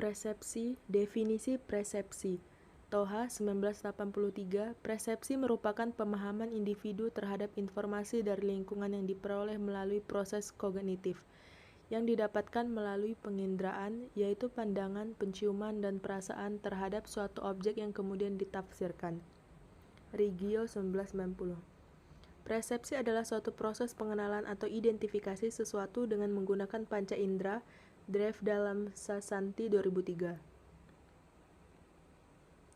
Persepsi, definisi persepsi. Toha 1983, persepsi merupakan pemahaman individu terhadap informasi dari lingkungan yang diperoleh melalui proses kognitif, yang didapatkan melalui penginderaan, yaitu pandangan, penciuman, dan perasaan terhadap suatu objek yang kemudian ditafsirkan. Riggio 1990. Persepsi adalah suatu proses pengenalan atau identifikasi sesuatu dengan menggunakan panca indera, Drev dalam Sasanti 2003.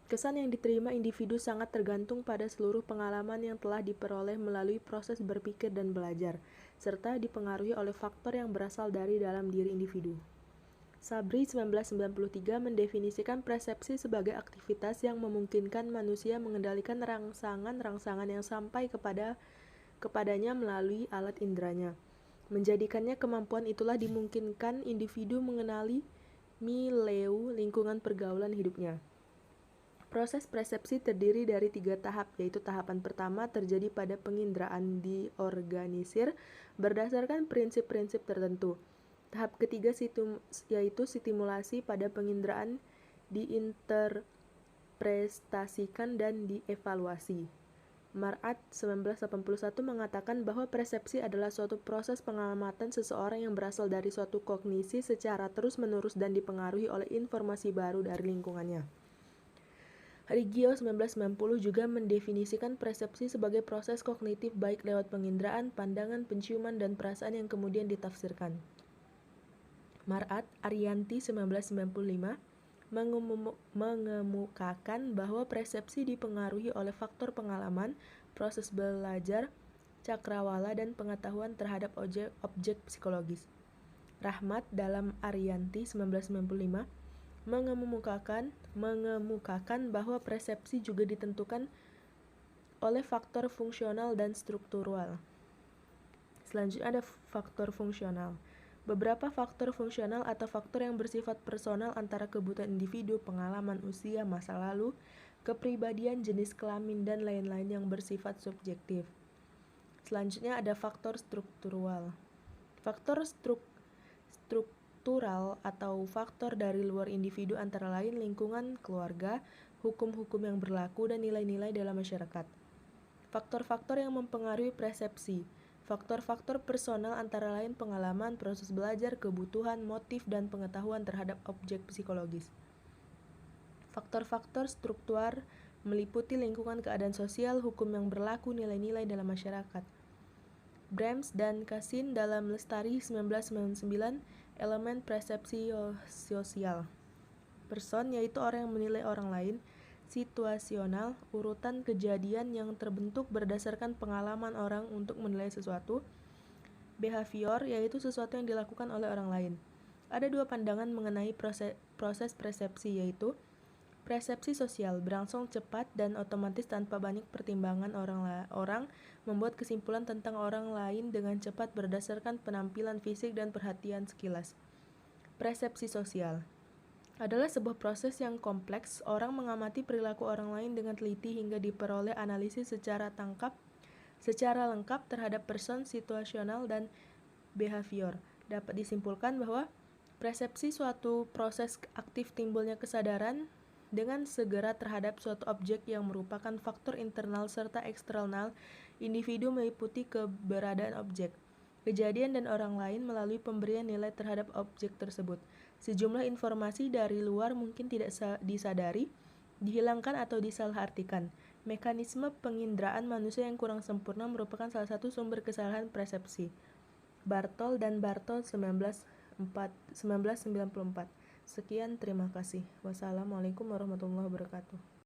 Kesan yang diterima individu sangat tergantung pada seluruh pengalaman yang telah diperoleh melalui proses berpikir dan belajar, serta dipengaruhi oleh faktor yang berasal dari dalam diri individu. Sabri 1993 mendefinisikan persepsi sebagai aktivitas yang memungkinkan manusia mengendalikan rangsangan-rangsangan yang sampai kepadanya melalui alat inderanya. Menjadikannya kemampuan itulah dimungkinkan individu mengenali milieu lingkungan pergaulan hidupnya. Proses persepsi terdiri dari 3 tahap, yaitu tahapan pertama terjadi pada penginderaan diorganisir berdasarkan prinsip-prinsip tertentu. Tahap ketiga yaitu stimulasi pada penginderaan diinterpretasikan dan dievaluasi. Mar'at 1981 mengatakan bahwa persepsi adalah suatu proses pengamatan seseorang yang berasal dari suatu kognisi secara terus-menerus dan dipengaruhi oleh informasi baru dari lingkungannya. Riggio 1990 juga mendefinisikan persepsi sebagai proses kognitif baik lewat penginderaan, pandangan, penciuman, dan perasaan yang kemudian ditafsirkan. Mar'at Ariyanti 1995 mengemukakan bahwa persepsi dipengaruhi oleh faktor pengalaman, proses belajar, cakrawala, dan pengetahuan terhadap objek psikologis. Rahmat dalam Ariyanti 1995 mengemukakan bahwa persepsi juga ditentukan oleh faktor fungsional dan struktural. Selanjutnya ada faktor fungsional. Beberapa faktor fungsional atau faktor yang bersifat personal antara kebutuhan individu, pengalaman, usia, masa lalu, kepribadian, jenis kelamin, dan lain-lain yang bersifat subjektif. Selanjutnya ada faktor struktural. Faktor struktural atau faktor dari luar individu antara lain lingkungan, keluarga, hukum-hukum yang berlaku, dan nilai-nilai dalam masyarakat. Faktor-faktor yang mempengaruhi persepsi. Faktor-faktor personal antara lain pengalaman, proses belajar, kebutuhan, motif, dan pengetahuan terhadap objek psikologis. Faktor-faktor struktural meliputi lingkungan, keadaan sosial, hukum yang berlaku, nilai-nilai dalam masyarakat. Brems dan Cassin dalam Lestari 1999, elemen persepsi sosial. Person yaitu orang yang menilai orang lain. Situasional, urutan kejadian yang terbentuk berdasarkan pengalaman orang untuk menilai sesuatu. Behavior, yaitu sesuatu yang dilakukan oleh orang lain. Ada 2 pandangan mengenai proses persepsi, yaitu persepsi sosial, berangsur cepat dan otomatis tanpa banyak pertimbangan orang membuat kesimpulan tentang orang lain dengan cepat berdasarkan penampilan fisik dan perhatian sekilas. Persepsi sosial adalah sebuah proses yang kompleks. Orang mengamati perilaku orang lain dengan teliti hingga diperoleh analisis secara lengkap terhadap person, situasional, dan behavior. Dapat disimpulkan bahwa persepsi suatu proses aktif timbulnya kesadaran dengan segera terhadap suatu objek yang merupakan faktor internal serta eksternal individu meliputi keberadaan objek, kejadian, dan orang lain melalui pemberian nilai terhadap objek tersebut. Sejumlah informasi dari luar mungkin tidak disadari, dihilangkan atau disalahartikan. Mekanisme penginderaan manusia yang kurang sempurna merupakan salah satu sumber kesalahan persepsi. Bartol dan Bartol 1994. Sekian, terima kasih. Wassalamualaikum warahmatullahi wabarakatuh.